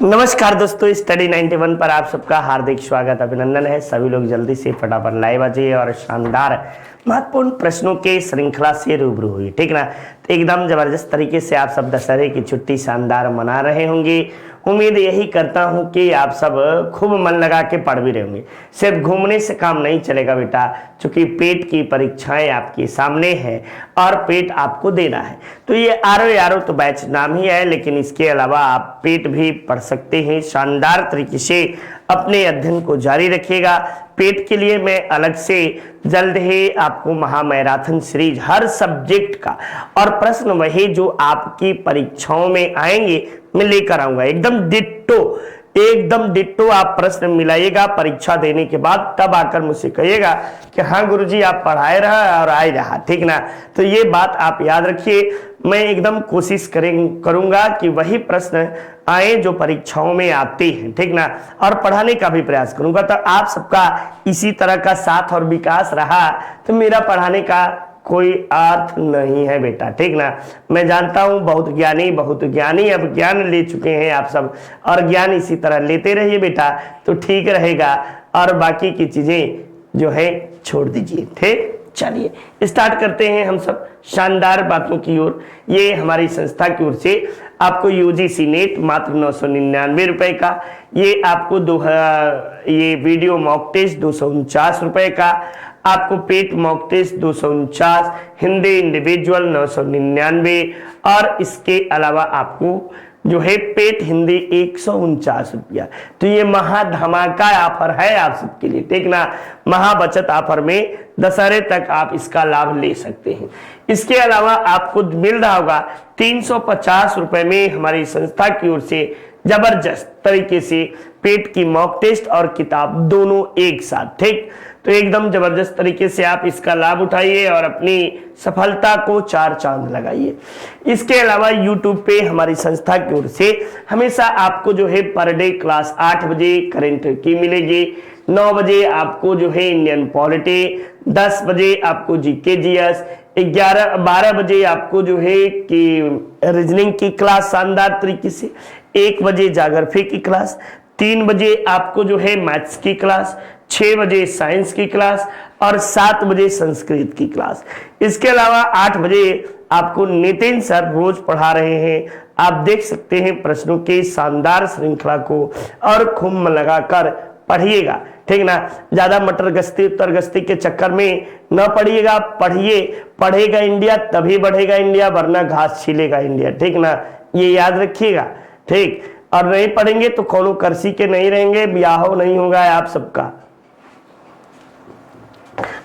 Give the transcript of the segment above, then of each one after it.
नमस्कार दोस्तों, स्टडी 91 पर आप सबका हार्दिक स्वागत अभिनंदन है। सभी लोग जल्दी से फटाफट लाइव आ जाइए और शानदार महत्वपूर्ण प्रश्नों के श्रृंखला से रूबरू हुई, ठीक ना। तो एकदम जबरदस्त तरीके से आप सब दशहरे की छुट्टी शानदार मना रहे होंगे। उम्मीद यही करता हूं कि आप सब खूब मन लगा के पढ़ भी रहे होंगे। सिर्फ घूमने से काम नहीं चलेगा बेटा, क्योंकि पेट की परीक्षाएं आपके सामने हैं और पेट आपको देना है। तो ये आरो तो बैच नाम ही है, लेकिन इसके अलावा आप पेट भी पढ़ सकते हैं। शानदार तरीके से अपने अध्ययन को जारी रखिएगा। पेट के लिए मैं अलग से जल्द ही आपको महामैराथन सीरीज हर सब्जेक्ट का और प्रश्न वही जो आपकी परीक्षाओं में आएंगे मैं लेकर आऊंगा। एकदम डिट्टो आप प्रश्न मिलाइएगा परीक्षा देने के बाद, तब आकर मुझसे कहिएगा कि हाँ गुरुजी आप पढ़ाए रहा और आए रहा, ठीक ना। तो ये बात आप याद रखिए। मैं एकदम कोशिश करूंगा कि वही प्रश्न आए जो परीक्षाओं में आते हैं, ठीक ना, और पढ़ाने का भी प्रयास करूंगा। तो आप सबका इसी तरह का साथ और विकास रहा तो मेरा पढ़ाने का कोई अर्थ नहीं है बेटा, ठीक ना। मैं जानता हूं बहुत ज्ञानी अब ज्ञान ले चुके हैं आप सब, और ज्ञान इसी तरह लेते रहिए बेटा तो ठीक रहेगा, और बाकी की चीजें जो है छोड़ दीजिए, ठीक। चलिए स्टार्ट करते हैं हम सब शानदार बातों की ओर। ये हमारी संस्था की ओर से आपको यूजीसी नेट मात्र 999 रुपए का, ये आपको ये वीडियो मॉक टेस्ट 249 रुपए का, आपको पेट मॉक टेस्ट 249, हिंदी इंडिविजुअल 999, और इसके अलावा आपको जो है पेट हिंदी 149 रुपया। तो ये महा धमाका ऑफर है आप सबके लिए, ठीक ना। महा बचत ऑफर में दशहरे तक आप इसका लाभ ले सकते हैं। इसके अलावा आपको मिल रहा होगा 350 रुपए में हमारी संस्था की ओर से जबरदस्त तरीके से पेट की मॉक टेस्ट और किताब दोनों एक साथ, ठीक। तो एकदम जबरदस्त तरीके से आप इसका लाभ उठाइए और अपनी सफलता को चार चांद लगाइए। इसके अलावा YouTube पे हमारी संस्था की ओर से हमेशा आपको जो है पर डे क्लास 8 बजे करंट की मिलेगी, 9 बजे आपको जो है इंडियन पॉलिटी, 10 बजे आपको जीके जीएस, 12 बजे आपको जो है कि रीजनिंग की क्लास शानदार तरीके से, 1 बजे ज्योग्राफी की क्लास, 3 बजे आपको जो है मैथ्स की क्लास, 6 बजे साइंस की क्लास और 7 बजे संस्कृत की क्लास। इसके अलावा 8 बजे आपको नितिन सर रोज पढ़ा रहे हैं। आप देख सकते हैं प्रश्नों के शानदार श्रृंखला को, और खूब मन लगाकर पढ़िएगा, ठीक ना। ज्यादा मटर गश्ती उत्तर गश्ती के चक्कर में न पढ़िएगा, पढ़ेगा इंडिया तभी बढ़ेगा इंडिया, वरना घास छीलेगा इंडिया, ठीक ना। ये याद रखिएगा, ठीक। और नहीं पढ़ेंगे तो कोनो करसी के नहीं रहेंगे, ब्याह नहीं होगा आप सबका।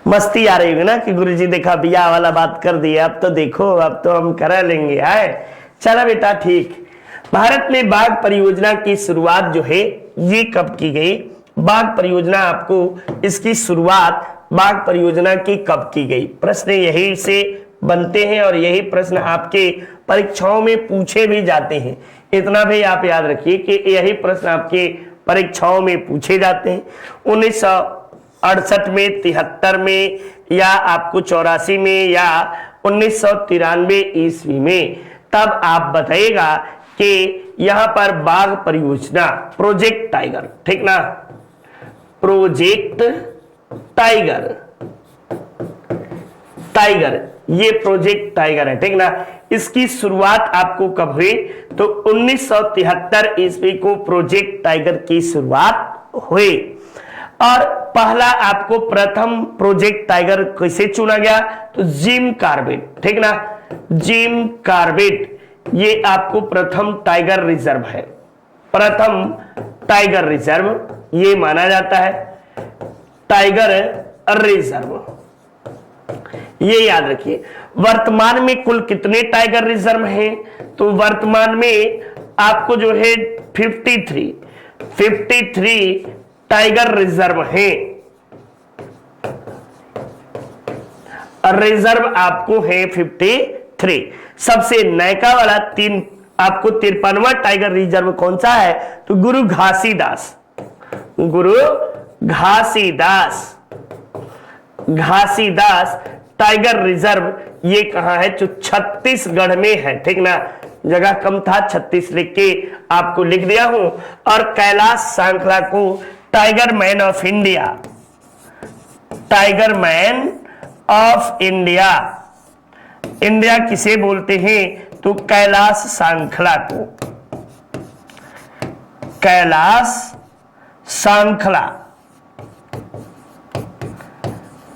मस्ती आ रही है ना कि गुरुजी देखा बिया वाला बात कर दिया, अब तो देखो अब तो हम करा लेंगे। है चला बेटा, ठीक। भारत में बाघ परियोजना की शुरुआत जो है ये कब की गई? बाघ परियोजना आपको इसकी शुरुआत बाघ परियोजना की कब की गई? प्रश्न यही से बनते हैं और यही प्रश्न आपके परीक्षाओं में पूछे भी जाते हैं। इतना भी आप याद रखिए कि यही प्रश्न आपके परीक्षाओं में पूछे जाते हैं। 1968 में, 73 में, या आपको 84 में, या 1993 ईस्वी में, तब आप बताइएगा कि यहां पर बाघ परियोजना प्रोजेक्ट टाइगर, ठीक ना, प्रोजेक्ट टाइगर ये प्रोजेक्ट टाइगर है, ठीक ना। इसकी शुरुआत आपको कब हुई? तो 1973 ईस्वी को प्रोजेक्ट टाइगर की शुरुआत हुई। और पहला आपको प्रथम प्रोजेक्ट टाइगर कैसे चुना गया? तो जिम कार्बेट, ठीक ना, जिम कार्बेट ये आपको प्रथम टाइगर रिजर्व है, प्रथम टाइगर रिजर्व ये माना जाता है, टाइगर रिजर्व, ये याद रखिए। वर्तमान में कुल कितने टाइगर रिजर्व हैं? तो वर्तमान में आपको जो है 53 टाइगर रिजर्व हैं। रिजर्व आपको है 53। सबसे नयका वाला आपको 53वां टाइगर रिजर्व कौन सा है? तो गुरु घासीदास टाइगर रिजर्व ये कहां है? जो छत्तीसगढ़ में है, ठीक ना, जगह कम था, 36 लिख के आपको लिख दिया हूं। और कैलाश सांखला को tiger man of India, tiger man of India, India किसे बोलते हैं? तो कैलाश सांखला को, कैलाश सांखला,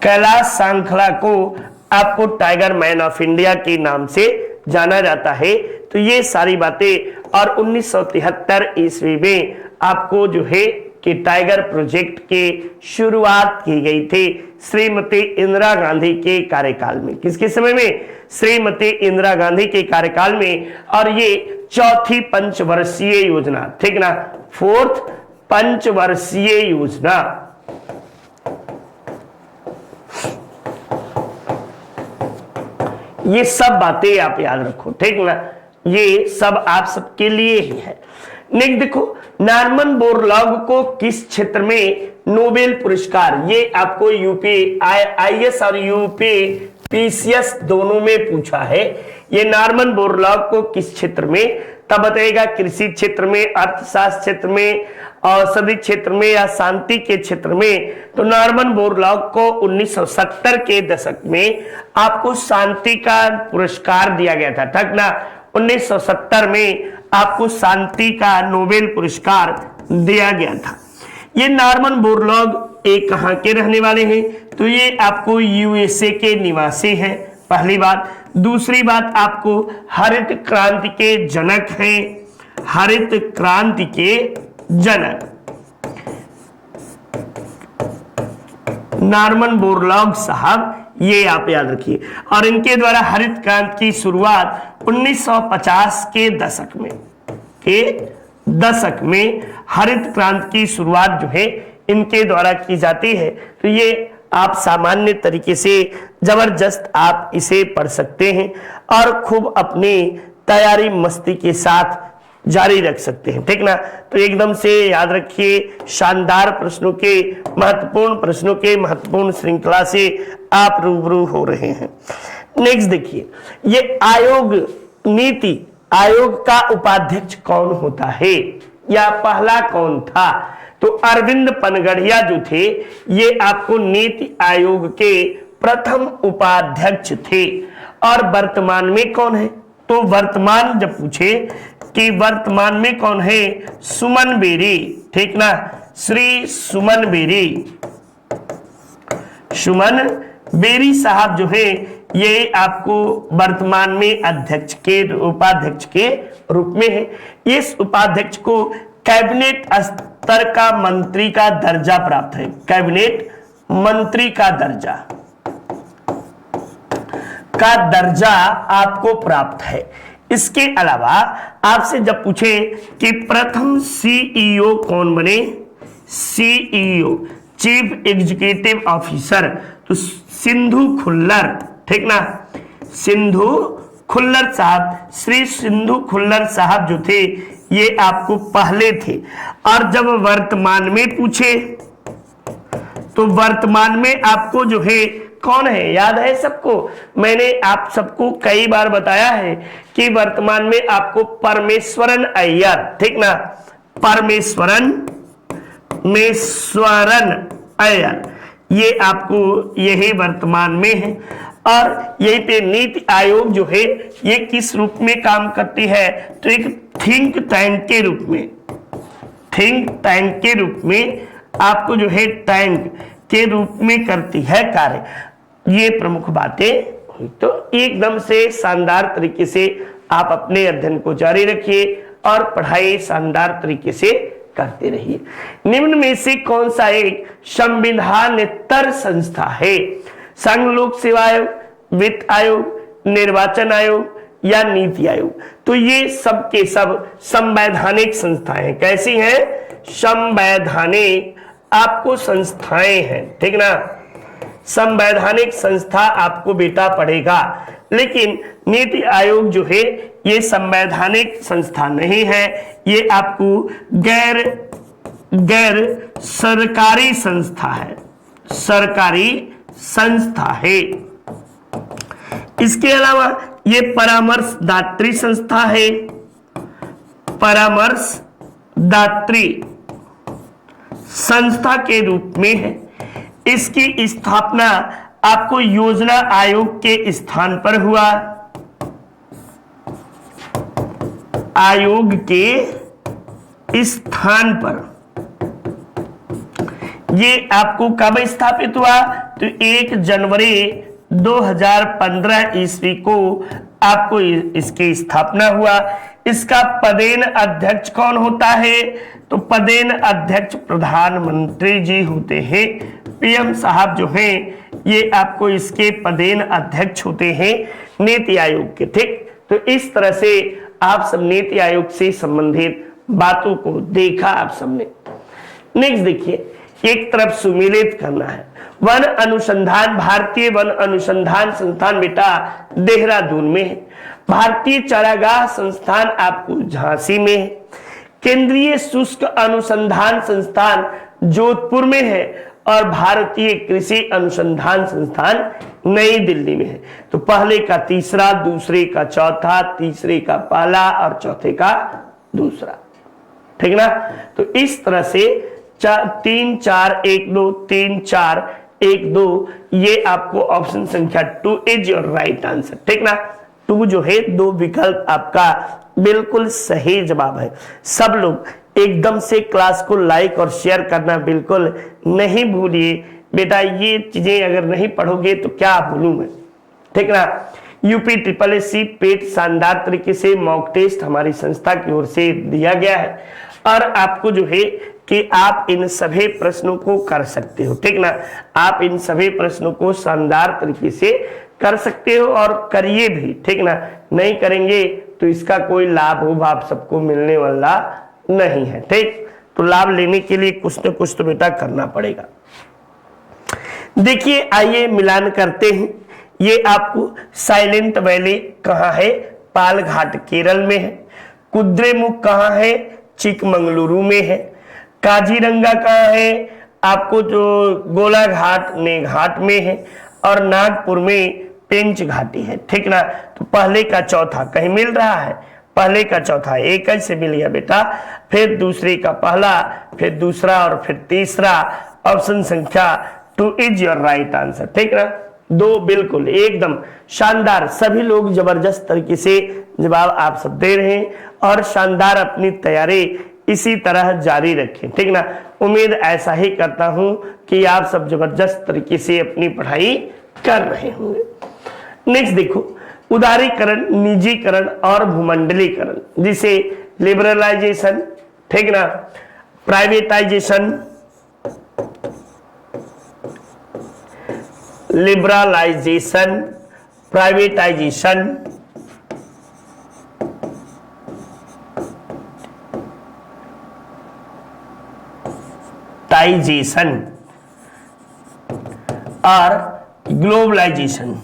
कैलाश सांखला को आपको टाइगर मैन ऑफ इंडिया के नाम से जाना जाता है। तो ये सारी बातें, और 1973 ईस्वी में आपको जो है कि टाइगर प्रोजेक्ट की शुरुआत की गई थी श्रीमती इंदिरा गांधी के कार्यकाल में। किसके समय में? श्रीमती इंदिरा गांधी के कार्यकाल में। और ये चौथी पंचवर्षीय योजना, ठीक ना, 4th पंचवर्षीय योजना। ये सब बातें आप याद रखो, ठीक ना, ये सब आप सबके लिए ही है। नेक्स्ट देखो, नॉर्मन बोरलॉग को किस क्षेत्र में नोबेल पुरस्कार, ये आपको यूपी आईएएस और यूपी पीसीएस दोनों में पूछा है। ये नॉर्मन बोरलॉग को किस क्षेत्र में, तब बताएगा कृषि क्षेत्र में, अर्थशास्त्र क्षेत्र में, औषधि क्षेत्र में या शांति के क्षेत्र में। तो नॉर्मन बोरलॉग को 1970 के दशक में आपको शांति का पुरस्कार दिया गया था, ठीक ना। 1970 में आपको शांति का नोबेल पुरस्कार दिया गया था। ये नॉर्मन बोरलॉग एक कहां के रहने वाले हैं? तो ये आपको यूएसए के निवासी हैं, पहली बात। दूसरी बात, आपको हरित क्रांति के जनक हैं, हरित क्रांति के जनक नॉर्मन बोरलॉग साहब, ये आप याद रखिए। और इनके द्वारा हरित क्रांति की शुरुआत 1950 के दशक में हरित क्रांति की शुरुआत जो है इनके द्वारा की जाती है। तो ये आप सामान्य तरीके से जबरदस्त आप इसे पढ़ सकते हैं और खूब अपनी तैयारी मस्ती के साथ जारी रख सकते हैं, ठीक ना। तो एकदम से याद रखिए, शानदार प्रश्नों के, महत्वपूर्ण प्रश्नों के महत्वपूर्ण श्रृंखला से आप रूबरू हो रहे हैं। नेक्स्ट देखिए, ये आयोग, नीति आयोग का उपाध्यक्ष कौन होता है, या पहला कौन था? तो अरविंद पनगढ़िया जो थे, ये आपको नीति आयोग के प्रथम उपाध्यक्ष थे। और वर्तमान में कौन है? तो वर्तमान जब पूछे कि वर्तमान में कौन है, सुमन बेरी, ठीक ना, श्री सुमन बेरी, सुमन बेरी साहब जो है ये आपको वर्तमान में अध्यक्ष के उपाध्यक्ष के रूप में है। इस उपाध्यक्ष को कैबिनेट स्तर का मंत्री का दर्जा प्राप्त है, कैबिनेट मंत्री का दर्जा आपको प्राप्त है। इसके अलावा आपसे जब पूछे कि प्रथम सीईओ कौन बने, सीईओ चीफ एग्जीक्यूटिव ऑफिसर, तो सिंधु खुल्लर, ठीक ना, सिंधु खुल्लर साहब, श्री सिंधु खुल्लर साहब जो थे ये आपको पहले थे। और जब वर्तमान में पूछे तो वर्तमान में आपको जो है कौन है, याद है सबको? मैंने आप सबको कई बार बताया है कि वर्तमान में आपको परमेश्वरन अय्यर, ठीक ना, परमेश्वरन अय्यर, ये आपको यही वर्तमान में है। और यही पे नीति आयोग जो है ये किस रूप में काम करती है? तो एक थिंक टैंक के रूप में, थिंक टैंक के रूप में आपको जो है टैंक के रूप में करती है कार्य। ये प्रमुख बातें हुई। तो एकदम से शानदार तरीके से आप अपने अध्ययन को जारी रखिए और पढ़ाई शानदार तरीके से करते रहिए। निम्न में से कौन सा एक संविधानेतर संस्था है? संघ लोक सेवा आयोग, वित्त आयोग, निर्वाचन आयोग या नीति आयोग? तो ये सब के सब संवैधानिक संस्थाएं कैसी हैं? संवैधानिक आपको संस्थाएं हैं, ठीक ना। संवैधानिक संस्था आपको बेटा पढ़ेगा, लेकिन नीति आयोग जो है ये संवैधानिक संस्था नहीं है, ये आपको गैर सरकारी संस्था है, सरकारी संस्था है। इसके अलावा ये परामर्शदात्री संस्था है, परामर्शदात्री संस्था के रूप में है। इसकी स्थापना आपको योजना आयोग के स्थान पर हुआ, आयोग के स्थान पर। ये आपको कब स्थापित हुआ? तो 1 जनवरी 2015 ईस्वी को आपको इसकी स्थापना हुआ। इसका पदेन अध्यक्ष कौन होता है? तो पदेन अध्यक्ष प्रधानमंत्री जी होते हैं। पीएम साहब जो हैं ये आपको इसके पदेन अध्यक्ष होते हैं नीति आयोग के। ठीक, तो इस तरह से आप सब नीति आयोग से संबंधित बातों को देखा आप सबने। नेक्स्ट देखिए, एक तरफ सुमेलित करना है। वन अनुसंधान, भारतीय वन अनुसंधान संस्थान बेटा देहरादून में है। भारतीय चारागाह संस्थान आपको झांसी में है। केंद्रीय शुष्क अनुसंधान संस्थान जोधपुर में है और भारतीय कृषि अनुसंधान संस्थान नई दिल्ली में है। तो पहले का तीसरा, दूसरे का चौथा, तीसरे का पहला और चौथे का दूसरा। ठीक ना? तो इस तरह से 3 4 1 2 3 4 1 2 ये आपको ऑप्शन संख्या 2 इज योर राइट आंसर। ठीक ना? 2 जो है 2 विकल्प आपका बिल्कुल सही जवाब है। सब लोग एकदम से क्लास को लाइक और शेयर करना बिल्कुल नहीं भूलिए बेटा। ये चीजें अगर नहीं पढ़ोगे तो क्या बोलूं मैं। ठीक ना? यूपी SSSC पेट शानदार तरीके से मॉक टेस्ट हमारी संस्था की ओर से दिया गया है और आपको जो है कि आप इन सभी प्रश्नों को कर सकते हो। ठीक ना? आप इन सभी प्रश्नों को शानदार तरीके से कर सकते हो और करिए भी। ठीक ना? नहीं करेंगे तो इसका कोई लाभ आप सबको मिलने वाला नहीं है। ठीक, तो लाभ लेने के लिए कुछ न कुछ तो बेटा करना पड़ेगा। देखिए, आइए मिलान करते हैं। ये आपको साइलेंट वैली कहाँ है? पालघाट केरल में है। कुद्रेमुख कहाँ है? चिकमंगलुरु में है। काजीरंगा कहाँ है? आपको जो गोलाघाट मेघाट में है और नागपुर में पेंच घाटी है। ठीक ना? तो पहले का चौथा कहीं मिल रहा है? पहले का चौथा एक से मिल गया बेटा, फिर दूसरे का पहला, फिर दूसरा और फिर तीसरा। ऑप्शन संख्या 2 इज योर राइट आंसर। ठीक ना? 2 बिल्कुल एकदम शानदार। सभी लोग जबरदस्त तरीके से जवाब आप सब दे रहे हैं और शानदार अपनी तैयारी इसी तरह जारी रखें। ठीक ना? उम्मीद ऐसा ही करता हूं कि आप सब जबरदस्त तरीके से अपनी पढ़ाई कर रहे होंगे। नेक्स्ट देखो, उदारीकरण, निजीकरण और भूमंडलीकरण, जिसे लिबरलाइजेशन, ठीक ना, प्राइवेटाइजेशन, लिबरलाइजेशन, प्राइवेटाइजेशन, टाइजेशन और ग्लोबलाइजेशन,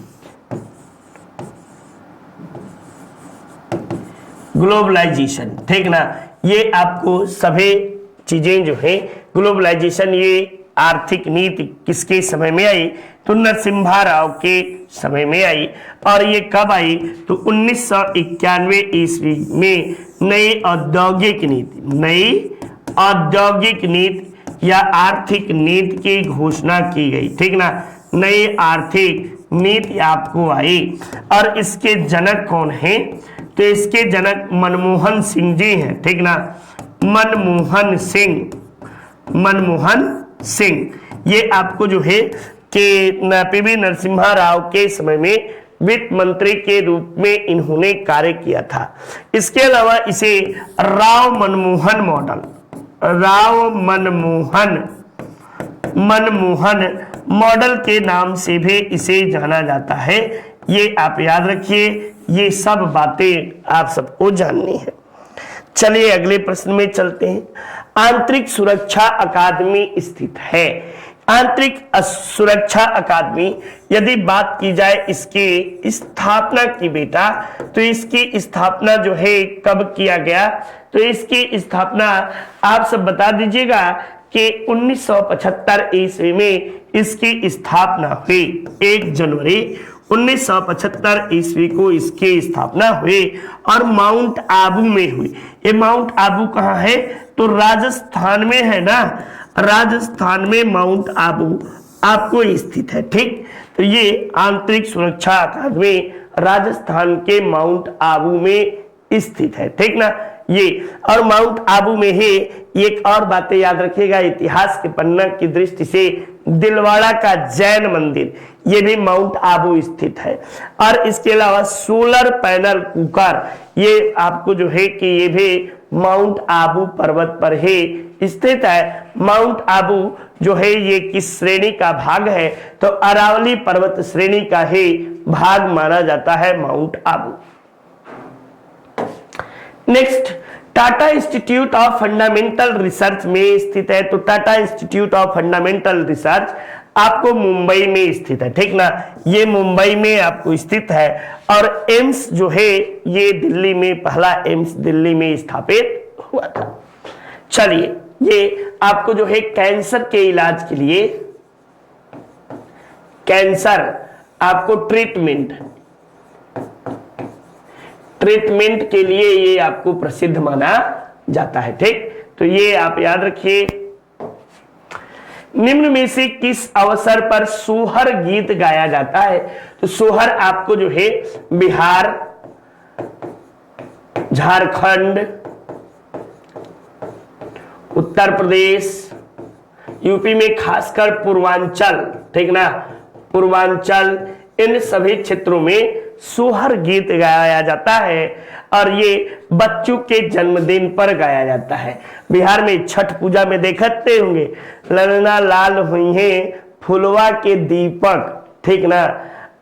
ग्लोबलाइजेशन। ठीक ना? ये आपको सभी चीजें जो है ग्लोबलाइजेशन, ये आर्थिक नीति किसके समय में आई? तो नरसिम्हा राव के समय में आई। और ये कब आई? तो 1991 ईस्वी में नई औद्योगिक नीति, नई औद्योगिक नीति या आर्थिक नीति की घोषणा की गई। ठीक ना? नई आर्थिक नीति आपको आई और इसके जनक कौन हैं? तो इसके जनक मनमोहन सिंह जी हैं। ठीक ना? मनमोहन सिंह, मनमोहन सिंह। ये आपको जो है कि पीवी नरसिम्हा राव के समय में वित्त मंत्री के रूप में इन्होंने कार्य किया था। इसके अलावा इसे राव मनमोहन मॉडल, राव मनमोहन, मनमोहन मॉडल के नाम से भी इसे जाना जाता है। ये आप याद रखिए, ये सब बातें आप सबको जाननी है। चलिए अगले प्रश्न में चलते हैं। आंतरिक सुरक्षा अकादमी स्थित है। आंतरिक सुरक्षा अकादमी, यदि बात की जाए इसकी स्थापना की बेटा, तो इसकी स्थापना जो है कब किया गया? तो इसकी स्थापना आप सब बता दीजिएगा कि 1975 ईस्वी में इसकी स्थापना हुई। 1 जनवरी 1975 ईस्वी को इसकी स्थापना हुई और माउंट आबू में हुई। ये माउंट आबू कहाँ है? तो राजस्थान में है ना, राजस्थान में माउंट आबू आपको स्थित है। ठीक, तो ये आंतरिक सुरक्षा अकादमी राजस्थान के माउंट आबू में स्थित है। ठीक ना, ये और माउंट आबू में ही एक और बातें याद रखिएगा, इतिहास के पन्ना की दृष्टि से दिलवाड़ा का जैन मंदिर ये भी माउंट आबू स्थित है। और इसके अलावा सोलर पैनल कुकर ये आपको जो है कि ये भी माउंट आबू पर्वत पर ही स्थित है। माउंट आबू जो है ये किस श्रेणी का भाग है? तो अरावली पर्वत श्रेणी का ही भाग माना जाता है mount Abu. Next, Tata institute of fundamental research में स्थित है। तो Tata institute of fundamental research आपको मुंबई में स्थित है। ठीक ना, ये मुंबई में आपको स्थित है। और एम्स जो है ये दिल्ली में, पहला एम्स दिल्ली में स्थापित हुआ था। चलिए, ये आपको जो है कैंसर के इलाज के लिए, कैंसर आपको ट्रीटमेंट के लिए ये आपको प्रसिद्ध माना जाता है। ठीक, तो ये आप याद रखिए। निम्न में से किस अवसर पर सोहर गीत गाया जाता है? तो सोहर आपको जो है बिहार, झारखंड, उत्तर प्रदेश, यूपी में खासकर पूर्वांचल, ठीक ना, पूर्वांचल, इन सभी क्षेत्रों में सोहर गीत गाया जाता है और ये बच्चों के जन्मदिन पर गाया जाता है। बिहार में छठ पूजा में देखते होंगे, ललना लाल हुई है फुलवा के दीपक, ठीक ना,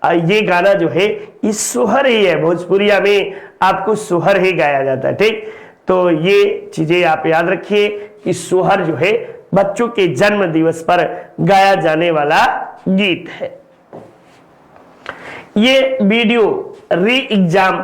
ये गाना जो है इस सोहर ही है। भोजपुरिया में आपको सोहर ही गाया जाता है। ठीक, तो ये चीजें आप याद रखिए कि सोहर जो है बच्चों के जन्म दिवस पर गाया जाने वाला गीत है। ये वीडियो री एग्जाम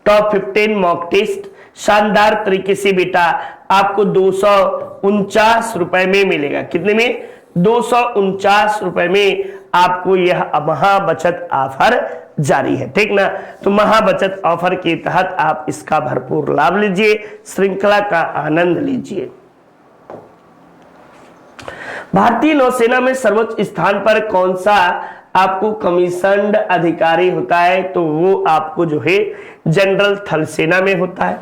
टॉप 15 मॉक टेस्ट शानदार तरीके से बेटा आपको 249 रुपए में मिलेगा। कितने में? 249 रुपए में आपको यह महाबचत ऑफर जारी है। ठीक ना, तो महाबचत ऑफर के तहत आप इसका भरपूर लाभ लीजिए, श्रृंखला का आनंद लीजिए। भारतीय नौसेना में सर्वोच्च स्थान पर कौन सा आपको कमीशन्ड अधिकारी होता है? तो वो आपको जो है जनरल थल सेना में होता है।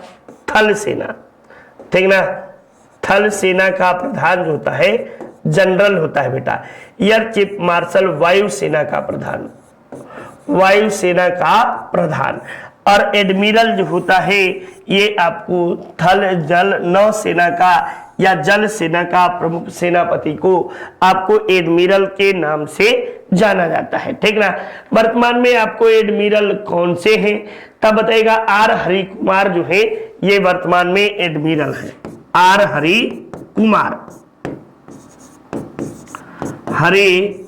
थल सेना, ठीक ना, थल सेना का प्रधान जो होता है जनरल होता है बेटा। एयर चीफ मार्शल वायुसेना का प्रधान, वायुसेना का प्रधान। और एडमिरल जो होता है ये आपको थल जल नौसेना का या जल सेना का प्रमुख सेनापति को आपको एडमिरल के नाम से जाना जाता है। ठीक ना, वर्तमान में आपको एडमिरल कौन से हैं तब बताएगा। आर हरि कुमार जो है ये वर्तमान में एडमिरल है। आर हरि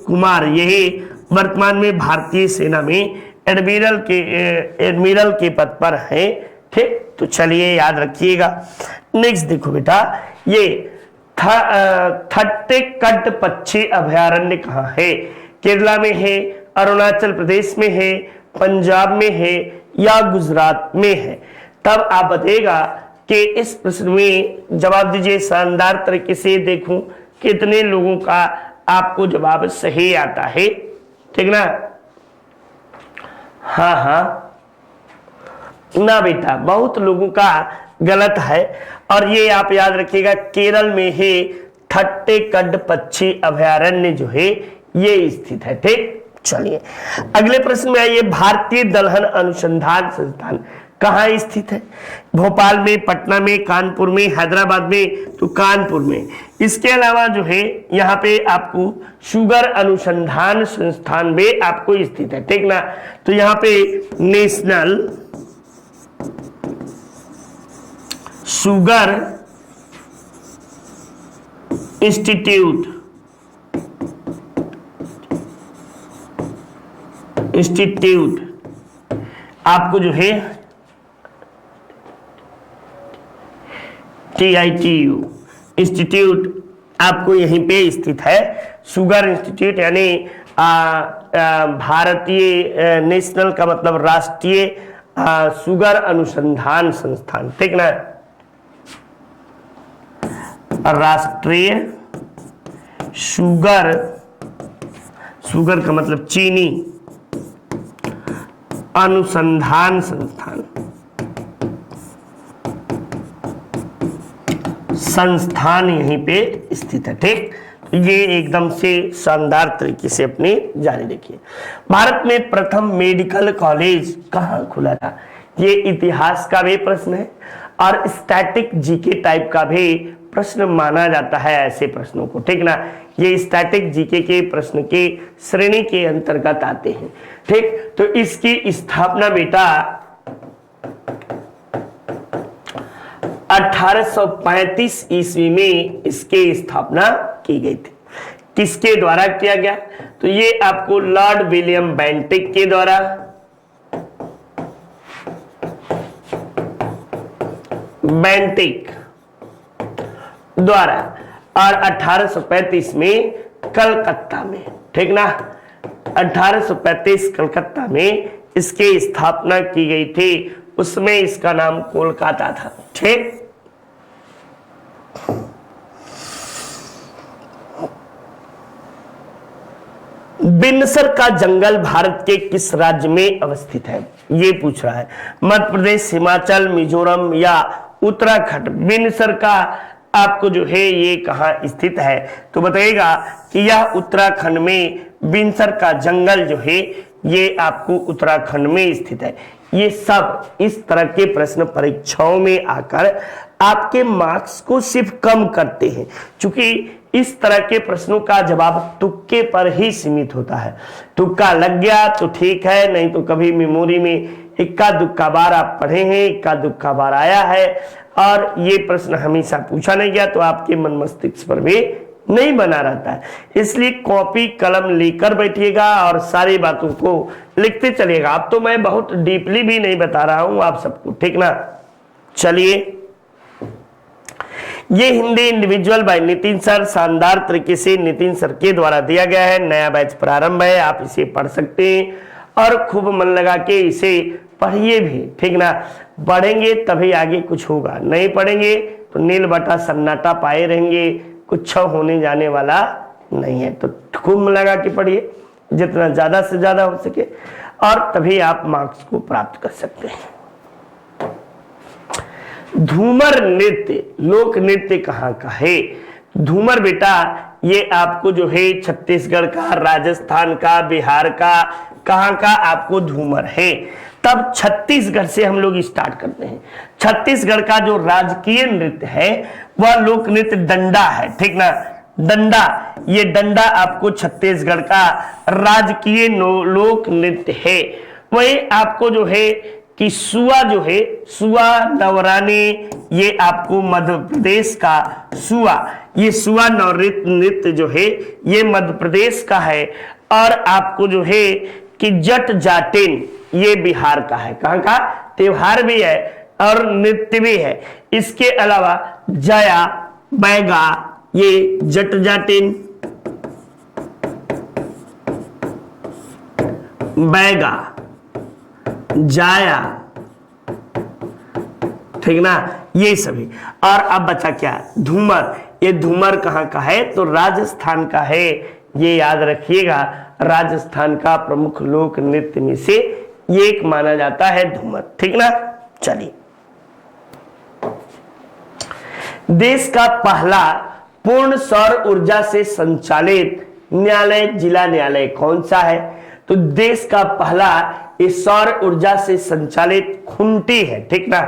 कुमार यही वर्तमान में भारतीय सेना में एडमिरल के पद पर है। ठीक, तो चलिए याद रखिएगा। नेक्स्ट देखो बेटा, ये थट्टेकड पक्षी अभयारण्य कहाँ है? केरला में है, अरुणाचल प्रदेश में है, पंजाब में है या गुजरात में है? तब आप बताइएगा कि इस प्रश्न में जवाब दीजिए शानदार तरीके से। देखूं कितने लोगों का आपको जवाब सही आता है। ठीक ना, हाँ ना बेटा, बहुत लोगों का गलत है। और ये आप याद रखिएगा केरल में ही थट्टेकड पक्षी अभयारण्य जो है ये स्थित है। ठीक, चलिए अगले प्रश्न में आइए। भारतीय दलहन अनुसंधान संस्थान कहाँ स्थित है? भोपाल में, पटना में, कानपुर में, हैदराबाद में? तो कानपुर में। इसके अलावा जो है यहाँ पे आपको शुगर अनुसंधान संस्थान भी आपको स्थित है। ठीक ना, तो यहाँ पे नेशनल शुगर इंस्टीट्यूट आपको जो है TITU इंस्टीट्यूट आपको यहीं पे स्थित है। शुगर इंस्टीट्यूट यानी भारतीय नेशनल का मतलब राष्ट्रीय शुगर अनुसंधान संस्थान, ठीक ना, राष्ट्रीय शुगर, शुगर का मतलब चीनी अनुसंधान संस्थान, संस्थान यहीं पे स्थित है, ठीक। ये एकदम से शानदार तरीके से अपनी जारी रखिए। भारत में प्रथम मेडिकल कॉलेज कहाँ खुला था? ये इतिहास का भी प्रश्न है और स्टैटिक जीके टाइप का भी प्रश्न माना जाता है ऐसे प्रश्नों को, ठीक ना। ये स्टैटिक जीके के प्रश्न के श्रेणी के अंतर्गत आते हैं, ठीक। तो इसकी स्थापना बेटा 1835 ईस्वी में इसकी स्थापना की गई थी। किसके द्वारा किया गया? तो ये आपको लॉर्ड विलियम बेंटिक के द्वारा, बेंटिक द्वारा, और 1835 में कलकत्ता में, ठीक ना, 1835 कलकत्ता में इसकी स्थापना की गई थी। उसमें इसका नाम कोलकाता था, ठीक। बिनसर का जंगल भारत के किस राज्य में अवस्थित है? ये पूछ रहा है। मध्य प्रदेश, हिमाचल, मिजोरम या उत्तराखंड? बिनसर का आपको जो है ये कहाँ स्थित है? तो बताइएगा कि यह उत्तराखंड में, बिनसर का जंगल जो है ये आपको उत्तराखंड में स्थित है। ये सब इस तरह के प्रश्न परीक्षाओं में आकर आपके मार्क्स को सिर्फ कम करते हैं, क्योंकि इस तरह के प्रश्नों का जवाब तुक्के पर ही सीमित होता है। तुक्का लग गया तो ठीक है, नहीं तो कभी मेमोरी में इक्का दुक्का बार आप पढ़े हैं, इक्का दुक्का बार आया है, और ये प्रश्न हमेशा पूछा नहीं गया तो आपके मन मस्तिष्क पर भी नहीं बना रहता है। इसलिए कॉपी कलम लेकर बैठिएगा और सारी बातों को लिखते चलिएगा। अब तो मैं बहुत डीपली भी नहीं बता रहा हूं आप सबको, ठीक ना। चलिए, ये Hindi individual bye Nitin sir, शानदार तरीके से नितिन सर के द्वारा दिया गया है। नया बैच प्रारंभ है, आप इसे पढ़ सकते हैं और खूब मन लगा के इसे पढ़िए भी, ठीक ना। पढ़ेंगे तभी आगे कुछ होगा, नहीं पढ़ेंगे तो नील बटा सन्नाटा पाए रहेंगे, कुछ होने जाने वाला नहीं है। तो खूब मन लगा के पढ़िए जितना ज्यादा से ज्यादा हो सके, और तभी आप मार्क्स को प्राप्त कर सकते हैं। धूमर नृत्य, लोक नृत्य कहाँ का है? धूमर बेटा ये आपको जो है छत्तीसगढ़ का, राजस्थान का, बिहार का, कहाँ का आपको धूमर है। तब छत्तीसगढ़ से हम लोग स्टार्ट करते हैं। छत्तीसगढ़ का जो राजकीय नृत्य है वह लोक नृत्य डंडा है, ठीक ना। डंडा, ये डंडा आपको छत्तीसगढ़ का राजकीय लोक नृत्य है। वही आपको जो है कि सुआ जो है, सुआ नवरानी, ये आपको मध्य प्रदेश का सुआ, ये सुआ नृत्य जो है ये मध्य प्रदेश का है। और आपको जो है कि जट जाटिन ये बिहार का है। कहाँ का? त्योहार भी है और नृत्य भी है। इसके अलावा जया, बैगा, ये जट जाटिन, बैगा, जाया, ठीक ना, ये सभी। और अब बचा क्या? धूमर। ये धूमर कहाँ का है? तो राजस्थान का है। ये याद रखिएगा, राजस्थान का प्रमुख लोक नृत्य में से एक माना जाता है धूमर, ठीक ना। चलिए, देश का पहला पूर्ण सौर ऊर्जा से संचालित न्यायालय, जिला न्यायालय कौन सा है? तो देश का पहला इस सौर ऊर्जा से संचालित खुंटी है, ठीक ना।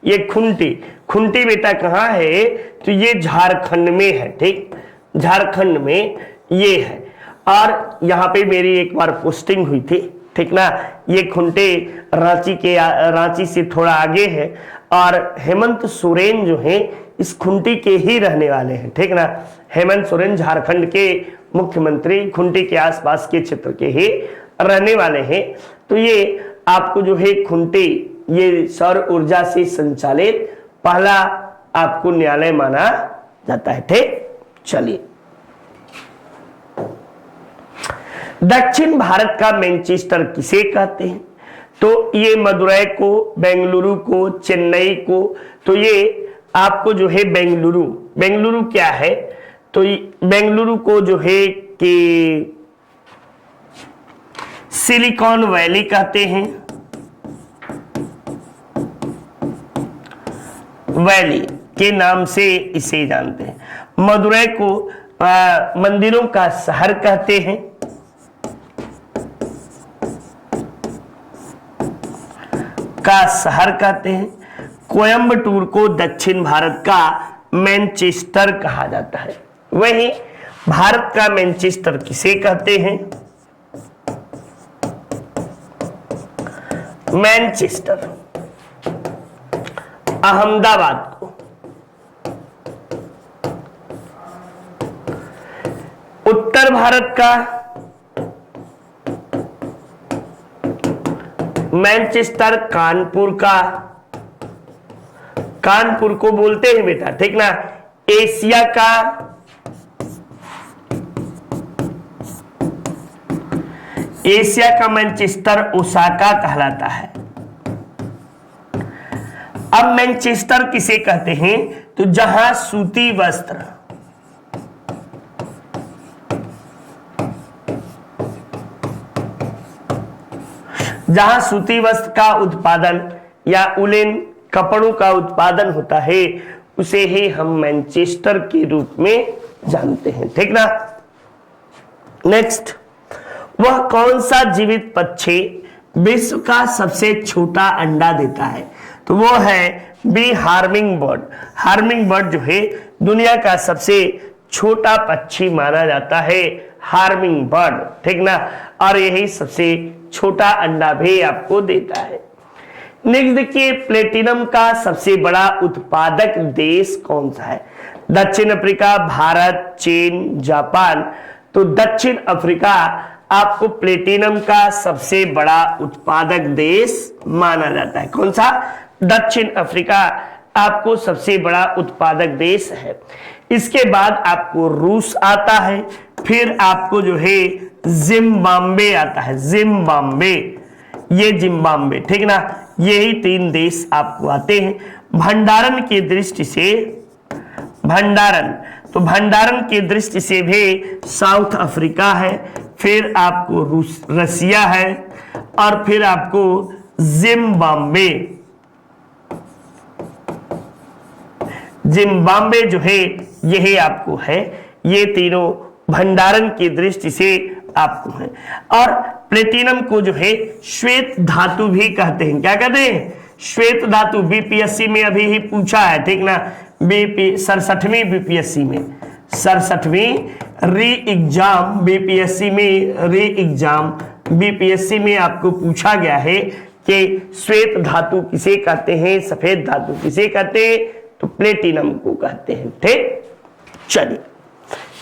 ये खुंटी, खुंटी बेटा कहाँ है? तो ये झारखंड में है, ठीक, झारखंड में ये है। और यहाँ पे मेरी एक बार पोस्टिंग हुई थी, ठीक ना। ये खुंटे रांची से थोड़ा आगे है और हेमंत सोरेन जो है इस खुंटी के ही रहने वाले हैं, ठीक ना। हेमंत सोरेन झारखंड के मुख्यमंत्री खुंटी के आसपास के क्षेत्र के ही रहने वाले हैं। तो ये आपको जो है खुंटी, ये सौर ऊर्जा से संचालित पहला आपको न्यायालय माना जाता है, ठीक। चलिए, दक्षिण भारत का मैनचेस्टर किसे कहते हैं? तो ये मदुरई को, बेंगलुरु को, चेन्नई को, तो ये आपको जो है बेंगलुरु, बेंगलुरु क्या है? तो बेंगलुरु को जो है कि सिलिकॉन वैली कहते हैं, वैली के नाम से इसे जानते हैं। मदुरई को मंदिरों का शहर कहते हैं, का शहर कहते हैं। कोयम्बटूर को दक्षिण भारत का मैनचेस्टर कहा जाता है। वहीं भारत का मैनचेस्टर किसे कहते हैं? मैनचेस्टर अहमदाबाद को, उत्तर भारत का मैनचेस्टर कानपुर का, कानपुर को बोलते हैं बेटा, ठीक ना। एशिया का एशिया का मैनचेस्टर ओसाका कहलाता है। अब मैनचेस्टर किसे कहते हैं? तो जहां सूती वस्त्र, जहां सूती वस्त्र का उत्पादन या उलेन कपड़ों का उत्पादन होता है, उसे ही हम मैनचेस्टर के रूप में जानते हैं, ठीक ना। नेक्स्ट, वह कौन सा जीवित पक्षी विश्व का सबसे छोटा अंडा देता है? तो वो है bee hummingbird. Hummingbird जो है दुनिया का सबसे छोटा पक्षी माना जाता है, हार्मिंग बर्ड, ठीक ना। और यही सबसे छोटा अंडा भी आपको देता है। नेक्स्ट देखिए, प्लेटिनम का सबसे बड़ा उत्पादक देश कौन सा है? दक्षिण अफ्रीका, भारत, चीन, जापान। तो दक्षिण अफ्रीका आपको प्लेटिनम का सबसे बड़ा उत्पादक देश माना जाता है। कौन सा? दक्षिण अफ्रीका आपको सबसे बड़ा उत्पादक देश है। इसके बाद आपको रूस आता है, फिर आपको जो है जिम्बाब्वे आता है, जिम्बाब्वे, ये जिम्बाब्वे, ठीक ना। यही तीन देश आपको आते हैं। भंडारण की दृष्टि से, भंडारण, तो भंडारण की दृष्टि से भी साउथ अफ्रीका है, फिर आपको रसिया है, और फिर आपको जिम्बाब्वे, जिम्बाब्वे जो है यही आपको है। ये तीनों भंडारण की दृष्टि से आपको है। और प्लेटिनम को जो है श्वेत धातु भी कहते हैं। क्या कहते हैं? श्वेत धातु। बीपीएससी में अभी ही पूछा है, ठीक ना। 67वीं बीपीएससी में, 67वीं री एग्जाम बीपीएससी में, री एग्जाम बीपीएससी में आपको पूछा गया है कि श्वेत धातु किसे कहते हैं, सफेद धातु किसे कहते हैं? तो प्लेटिनम को कहते हैं, ठीक। चलिए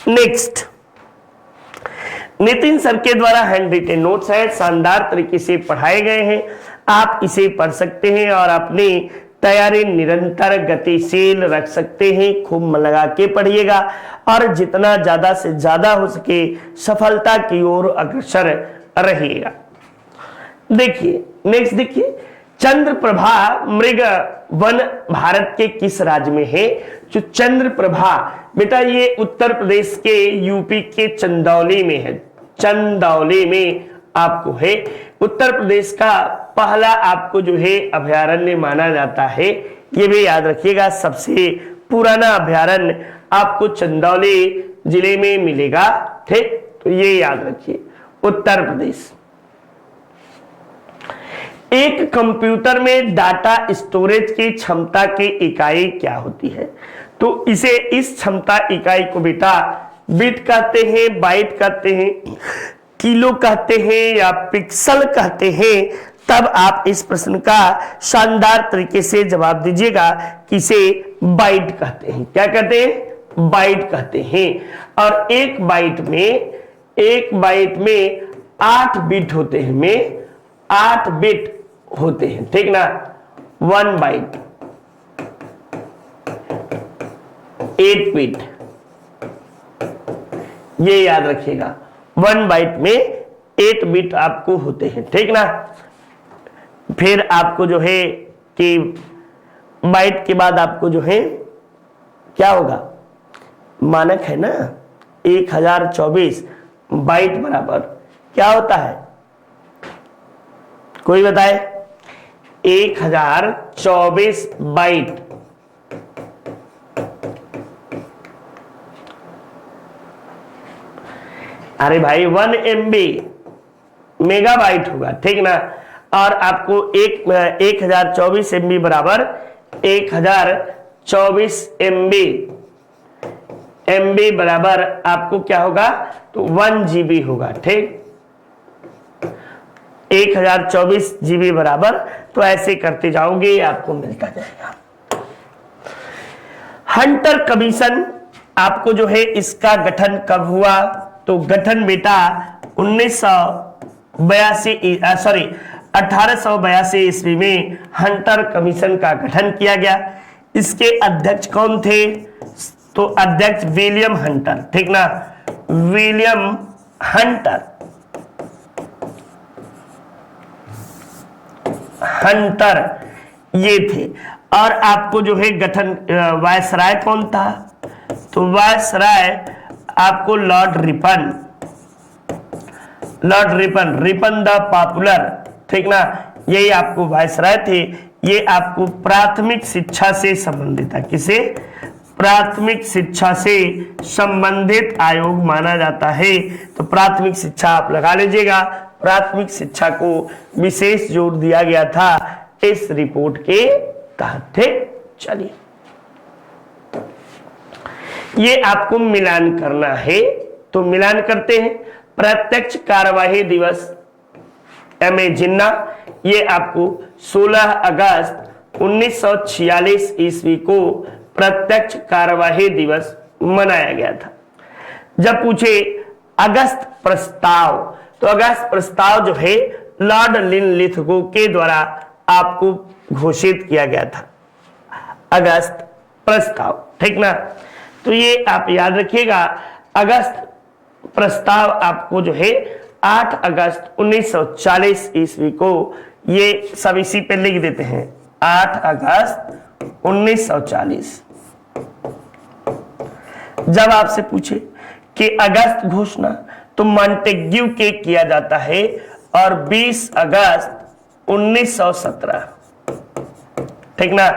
नेक्स्ट, नितिन सर के द्वारा हैंड रिटेन नोट्स है, शानदार तरीके से पढ़ाए गए हैं। आप इसे पढ़ सकते हैं और अपनी तैयारी निरंतर गतिशील रख सकते हैं। खूब मन लगा के पढ़िएगा और जितना ज्यादा से ज्यादा हो सके सफलता की ओर अग्रसर रहिएगा। देखिए नेक्स्ट, देखिए चंद्रप्रभा मृग वन भारत के किस राज्य में है? जो चंद्रप्रभा बेटा ये उत्तर प्रदेश के यूपी के चंदौली में है, चंदौली में आपको है। उत्तर प्रदेश का पहला आपको जो है अभयारण्य माना जाता है, ये भी याद रखिएगा। सबसे पुराना अभयारण्य आपको चंदौली जिले में मिलेगा, ठीक। तो ये याद रखिए, उत्तर प्रदेश। एक कंप्यूटर में डाटा स्टोरेज की क्षमता की इकाई क्या होती है? तो इसे, इस क्षमता इकाई को बेटा बिट कहते हैं, बाइट कहते हैं, किलो कहते हैं या पिक्सल कहते हैं। तब आप इस प्रश्न का शानदार तरीके से जवाब दीजिएगा कि इसे बाइट कहते हैं। क्या कहते हैं? बाइट कहते हैं। और एक बाइट में 8 बिट होते हैं, में 8 बिट होते हैं, ठीक ना। 1 बाइट 8 बिट, ये याद रखिएगा। 1 बाइट में 8 बिट आपको होते हैं, ठीक ना। फिर आपको जो है कि बाइट के बाद आपको जो है क्या होगा, मानक है ना 1024 बाइट बराबर क्या होता है, कोई बताए। 1024 बाइट अरे भाई 1 MB मेगाबाइट होगा, ठीक ना। और आपको 1024 MB बराबर 1024 MB बराबर आपको क्या होगा, तो 1 GB होगा, ठीक। 1024 GB बराबर, तो ऐसे करते जाओगे आपको मिलता जाएगा। हंटर कमीशन आपको जो है इसका गठन कब हुआ, तो गठन बेटा 1882 ईस्वी में हंटर कमीशन का गठन किया गया। इसके अध्यक्ष कौन थे, तो अध्यक्ष विलियम हंटर, ठीक ना, विलियम हंटर ये थे। और आपको जो है गठन वायसराय कौन था, तो वायसराय आपको लॉर्ड रिपन द पॉपुलर, ठीक ना, यही आपको वायसराय थे। ये आपको प्राथमिक शिक्षा से संबंधित है, किसे, प्राथमिक शिक्षा से संबंधित आयोग माना जाता है। तो प्राथमिक शिक्षा आप लगा लीजिएगा, प्राथमिक शिक्षा को विशेष जोर दिया गया था इस रिपोर्ट के तहत, ठीक। चलिए ये आपको मिलान करना है, तो मिलान करते हैं। प्रत्यक्ष कार्यवाही दिवस M.A. जिन्ना, ये आपको 16 अगस्त 1946 ईस्वी को प्रत्यक्ष कार्यवाही दिवस मनाया गया था। जब पूछे अगस्त प्रस्ताव, तो अगस्त प्रस्ताव जो है लॉर्ड लिनलिथगो के द्वारा आपको घोषित किया गया था, अगस्त प्रस्ताव, ठीक ना। तो ये आप याद रखिएगा, अगस्त प्रस्ताव आपको जो है 8 अगस्त 1940 ईस्वी को, ये सब इसी पे लिख देते हैं, 8 अगस्त 1940। जब आपसे पूछे कि अगस्त घोषणा, तो मॉन्टेग्यू के किया जाता है, और 20 अगस्त 1917, ठीक ना।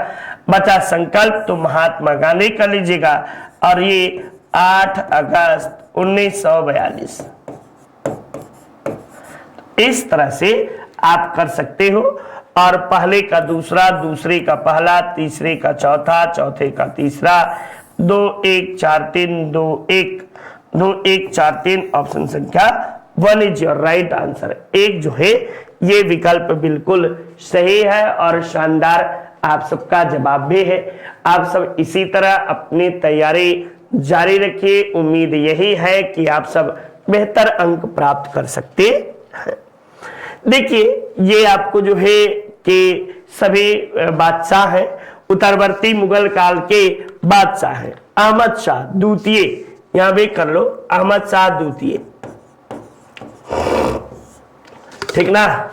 बचा संकल्प, तो महात्मा गांधी कर लीजिएगा, और ये 8 अगस्त 1942। इस तरह से आप कर सकते हो, और पहले का दूसरा, दूसरे का पहला, तीसरे का चौथा, चौथे का तीसरा, 2 1 4 3 2 1 4 3, ऑप्शन संख्या 1 इज योर राइट आंसर। एक जो है ये विकल्प बिल्कुल सही है और शानदार आप सबका जवाब भी है। आप सब इसी तरह अपनी तैयारी जारी रखिए। उम्मीद यही है कि आप सब बेहतर अंक प्राप्त कर सकते हैं। देखिए ये आपको जो है कि सभी बादशाह हैं, उत्तरवर्ती मुगल काल के बादशाह हैं। अहमद शाह द्वितीय, यहां भी कर लो, अहमद शाह द्वितीय, ठीक ना।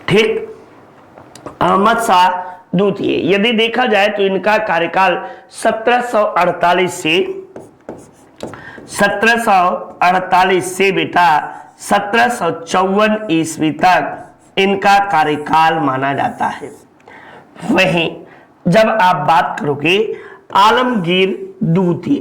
ठीक, अहमद शाह द्वितीय यदि देखा जाए तो इनका कार्यकाल 1748 से बेटा 1754 ईस्वी तक इनका कार्यकाल माना जाता है। वहीं जब आप बात करोगे आलमगीर द्वितीय,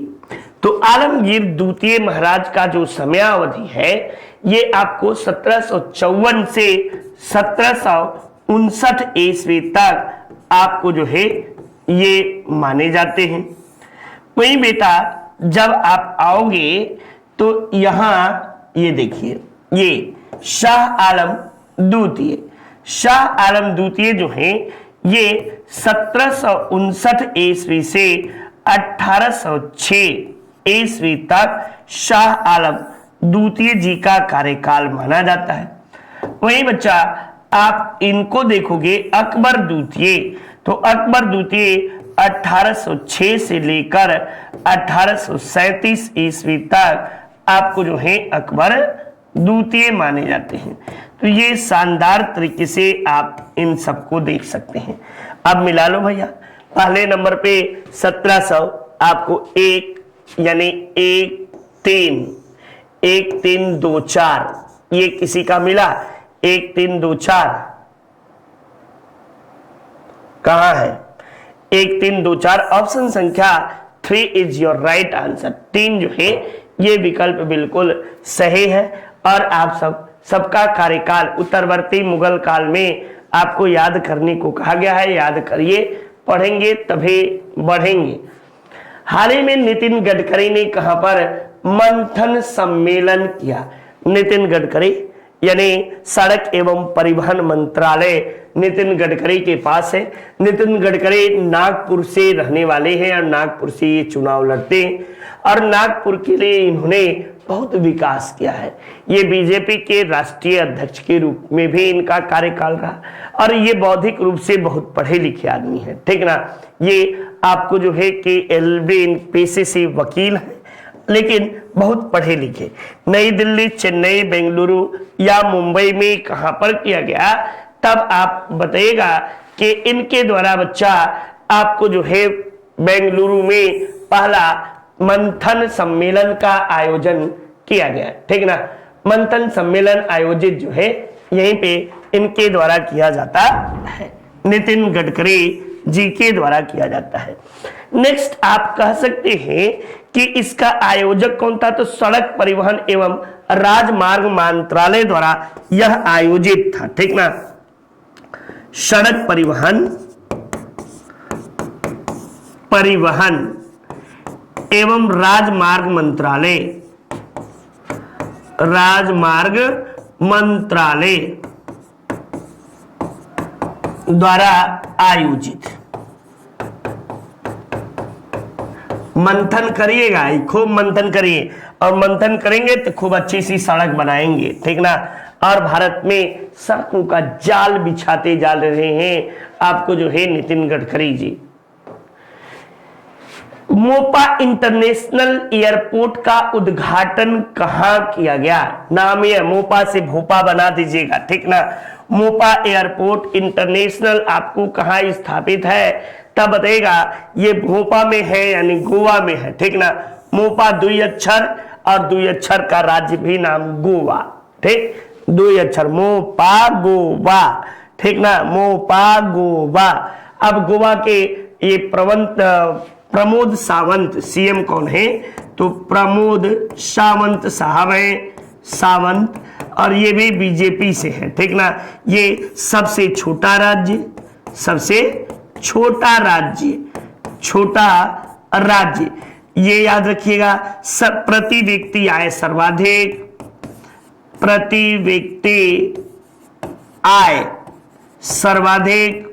तो आलमगीर द्वितीय महाराज का जो समयावधि है ये आपको 1754 से 1759 ईस्वी तक आपको जो है ये माने जाते हैं। वहीं बेटा जब आप आओगे तो यहां ये देखिए, ये शाह आलम द्वितीय जो है ये 1759 ईस्वी से 1806 ईस्वी तक शाह आलम द्वितीय जी का कार्यकाल माना जाता है। वही बच्चा आप इनको देखोगे, अकबर द्वितीय, तो अकबर द्वितीय 1806 से लेकर 1837 ईस्वी तक आपको जो है अकबर द्वितीय माने जाते हैं। तो ये शानदार तरीके से आप इन सबको देख सकते हैं। अब मिला लो भैया, पहले नंबर पे 1700 आपको एक यानी 1324 ये किसी का मिला, 1324 कहां है? 1324 ऑप्शन संख्या 3 इज योर राइट आंसर। 3 जो है ये विकल्प बिल्कुल सही है। और आप सबका कार्यकाल उत्तरवर्ती मुगल काल में आपको याद करने को कहा गया है। याद करिए, पढ़ेंगे तभी बढ़ेंगे। हाल ही में नितिन गडकरी ने कहां पर मंथन सम्मेलन किया? नितिन गडकरी यानी सड़क एवं परिवहन मंत्रालय नितिन गडकरी के पास है। नितिन गडकरी नागपुर से रहने वाले हैं और नागपुर से ये चुनाव लड़ते हैं और नागपुर के लिए इन्होंने बहुत विकास किया है। ये बीजेपी के राष्ट्रीय अध्यक्ष के रूप में भी इनका कार्यकाल रहा और ये बौद्धिक रूप से बहुत पढ़े लिखे आदमी है, ठीक ना। ये आपको जो है कि एलबी पेशे से वकील है लेकिन बहुत पढ़े लिखे। नई दिल्ली, चेन्नई, बेंगलुरु या मुंबई में कहां पर किया गया, तब आप बताइएगा कि इनके द्वारा बच्चा आपको जो है बेंगलुरु में पहला मंथन सम्मेलन का आयोजन किया गया, ठीक ना। मंथन सम्मेलन आयोजित जो है यहीं पे इनके द्वारा किया जाता है, नितिन गडकरी जी के द्वारा किया जाता है। नेक्स्ट आप कह सकते हैं कि इसका आयोजक कौन था? तो सड़क परिवहन एवं राजमार्ग मंत्रालय द्वारा यह आयोजित था, ठीक ना। सड़क परिवहन एवं राजमार्ग मंत्रालय द्वारा आयोजित। मंथन करिएगा, खूब मंथन करिए और मंथन करेंगे तो खूब अच्छी सी सड़क बनाएंगे, ठीक ना। और भारत में सड़कों का जाल बिछाते जा रहे हैं आपको जो है नितिन गडकरी जी। मोपा इंटरनेशनल एयरपोर्ट का उद्घाटन कहां किया गया? नाम ये मोपा से भोपा बना दीजिएगा, ठीक ना। मोपा एयरपोर्ट इंटरनेशनल आपको कहां स्थापित है तब बताएगा। ये भोपा में है यानी गोवा में है, ठीक ना। मोपा 2 अक्षर और 2 अक्षर का राज्य भी नाम गोवा, ठीक। 2 अक्षर मोपा गोवा, ठीक ना, मोपा गोवा। अब गोवा के ये प्रमोद सावंत सीएम कौन है? तो प्रमोद सावंत साहब हैं, सावंत, और ये भी बीजेपी से है, ठीक ना। ये सबसे छोटा राज्य ये याद रखिएगा। प्रति व्यक्ति आय सर्वाधिक,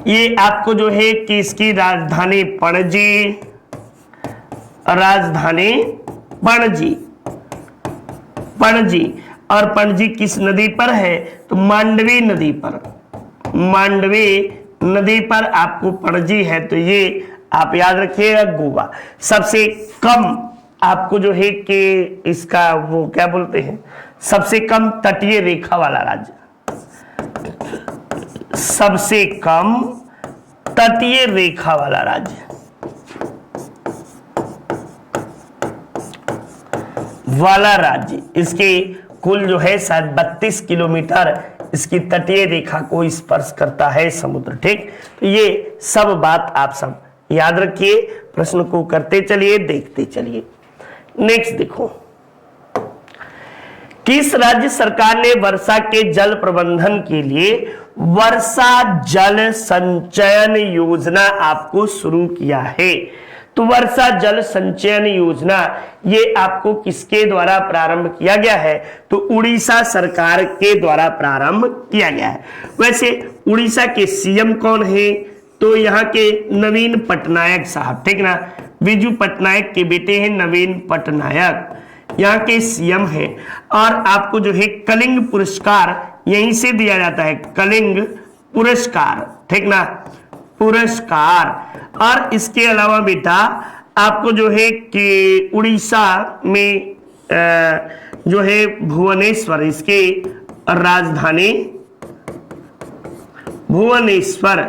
ये आपको जो है कि इसकी राजधानी पणजी और पणजी किस नदी पर है? तो मांडवी नदी पर आपको पणजी है, तो ये आप याद रखिएगा गोवा। सबसे कम आपको जो है कि इसका वो क्या बोलते हैं, सबसे कम तटीय रेखा वाला राज्य, सबसे कम तटीय रेखा वाला राज्य इसके कुल जो है शायद 32 किलोमीटर इसकी तटीय रेखा को स्पर्श करता है समुद्र, ठीक। तो ये सब बात आप सब याद रखिए, प्रश्न को करते चलिए, देखते चलिए। नेक्स्ट देखो, किस राज्य सरकार ने वर्षा के जल प्रबंधन के लिए वर्षा जल संचयन योजना आपको शुरू किया है? तो वर्षा जल संचयन योजना ये आपको किसके द्वारा प्रारंभ किया गया है? तो उड़ीसा सरकार के द्वारा प्रारंभ किया गया है। वैसे उड़ीसा के सीएम कौन है? तो यहाँ के नवीन पटनायक साहब, ठीक ना। बिजू पटनायक के बेटे हैं नवीन पटनायक, यहाँ के सीएम है। और आपको जो है कलिंग पुरस्कार यहीं से दिया जाता है, कलिंग पुरस्कार, ठीक ना, पुरस्कार। और इसके अलावा बेटा आपको जो है कि उड़ीसा में जो है भुवनेश्वर, इसके राजधानी भुवनेश्वर,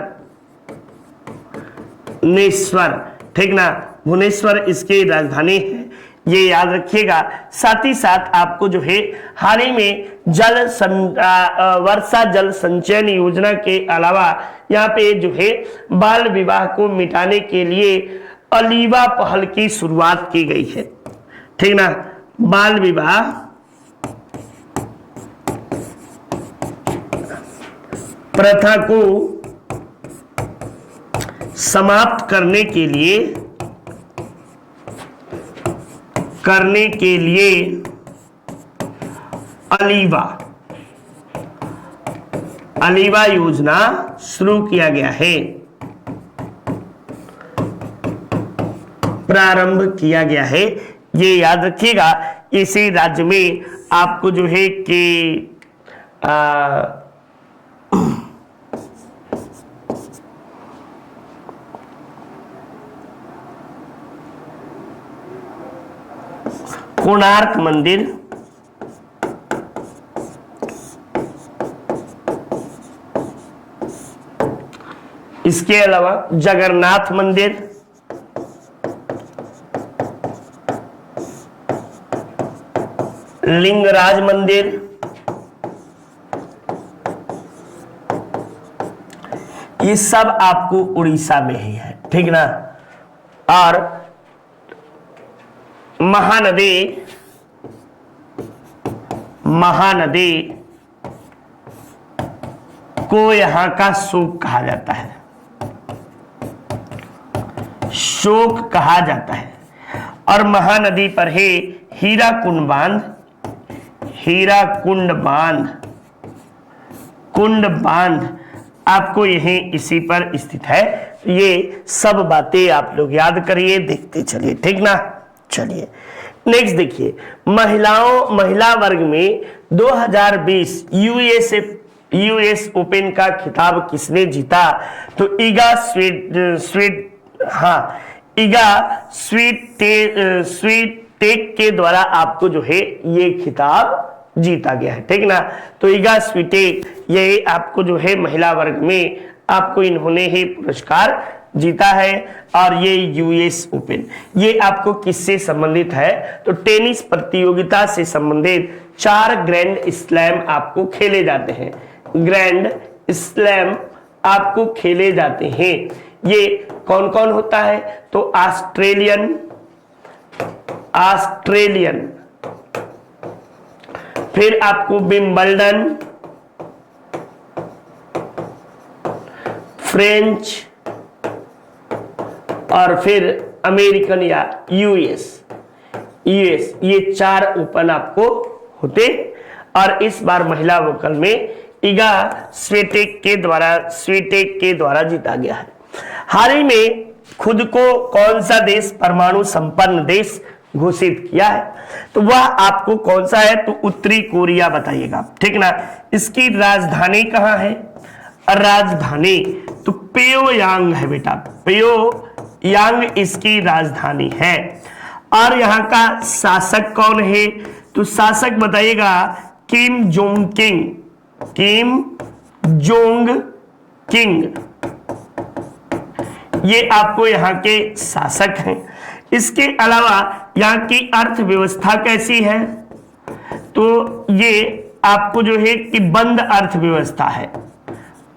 ठीक ना, भुवनेश्वर इसकी राजधानी है, ये याद रखिएगा। साथ ही साथ आपको जो है हाल ही में वर्षा जल संचयन योजना के अलावा यहाँ पे जो है बाल विवाह को मिटाने के लिए अलीवा पहल की शुरुआत की गई है, ठीक ना, बाल विवाह प्रथा को समाप्त करने के लिए अलीवा योजना शुरू किया गया है, प्रारंभ किया गया है, ये याद रखिएगा। इसी राज्य में आपको जो है कि कोणार्क मंदिर, इसके अलावा जगन्नाथ मंदिर, लिंगराज मंदिर, ये सब आपको उड़ीसा में ही है, ठीक ना। और महानदी को यहां का शोक कहा जाता है, शोक कहा जाता है। और महानदी पर है हीराकुंड बांध आपको यहीं इसी पर स्थित है। ये सब बातें आप लोग याद करिए, देखते चलिए, ठीक ना। चलिए नेक्स्ट देखिए, महिला वर्ग में 2020 यूएस ओपन का खिताब किसने जीता? तो इगा स्वीटेक के द्वारा आपको जो है ये खिताब जीता गया है, ठीक ना। तो इगा स्वीटेक, ये आपको जो है महिला वर्ग में आपको इन्होंने ही पुरस्कार जीता है। और ये यूएस ओपन, ये आपको किससे संबंधित है? तो टेनिस प्रतियोगिता से संबंधित 4 ग्रैंड स्लैम आपको खेले जाते हैं, ग्रैंड स्लैम आपको खेले जाते हैं। ये कौन कौन होता है? तो ऑस्ट्रेलियन, फिर आपको विंबलडन, फ्रेंच, और फिर अमेरिकन या यूएस, ये 4 ओपन आपको होते। और इस बार महिला वोकल में इगा स्वीटेक के द्वारा जीता गया है। हाल ही में खुद को कौन सा देश परमाणु संपन्न देश घोषित किया है? तो वह आपको कौन सा है? तो उत्तरी कोरिया बताइएगा, ठीक ना। इसकी राजधानी कहाँ है? राजधानी तो प्योयांग है बेटा, प्योयांग इसकी राजधानी है। और यहाँ का शासक कौन है? तो शासक बताइएगा किम जोंग किंग, ये आपको यहाँ के शासक हैं। इसके अलावा यहाँ की अर्थव्यवस्था कैसी है? तो ये आपको जो है कि बंद अर्थव्यवस्था है,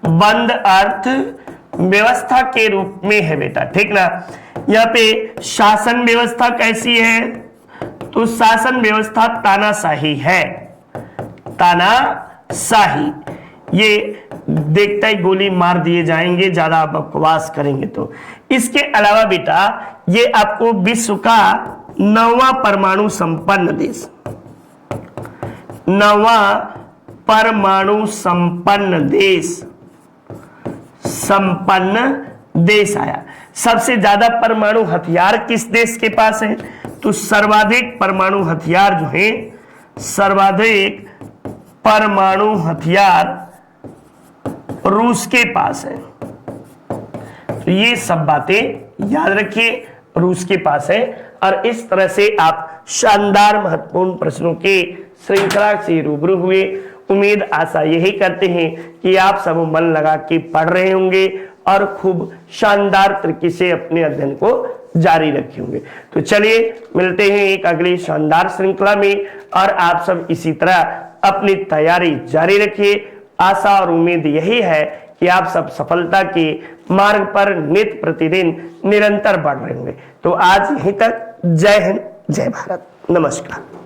बंद अर्थव्यवस्था के रूप में है बेटा, ठीक ना। यहाँ पे शासन व्यवस्था कैसी है? तो शासन व्यवस्था तानाशाही है, तानाशाही। ये देखता ही गोली मार दिए जाएंगे ज्यादा बकवास करेंगे तो। इसके अलावा बेटा ये आपको विश्व का 9वां परमाणु संपन्न देश, 9वां परमाणु संपन्न देश आया। सबसे ज्यादा परमाणु हथियार किस देश के पास है? तो सर्वाधिक परमाणु हथियार जो है, सर्वाधिक परमाणु हथियार रूस के पास है। तो ये सब बातें याद रखिए, रूस के पास है। और इस तरह से आप शानदार महत्वपूर्ण प्रश्नों के श्रृंखला से रूबरू हुए। उम्मीद आशा यही करते हैं कि आप सब मन लगा के पढ़ रहे होंगे और खूब शानदार तरीके से अपने अध्ययन को जारी रखे होंगे। तो चलिए मिलते हैं एक अगली शानदार श्रृंखला में, और आप सब इसी तरह अपनी तैयारी जारी रखिए। आशा और उम्मीद यही है कि आप सब सफलता के मार्ग पर नित्य प्रतिदिन निरंतर बढ़ रहे होंगे। तो आज यहीं तक। जय हिंद, जय भारत, नमस्कार।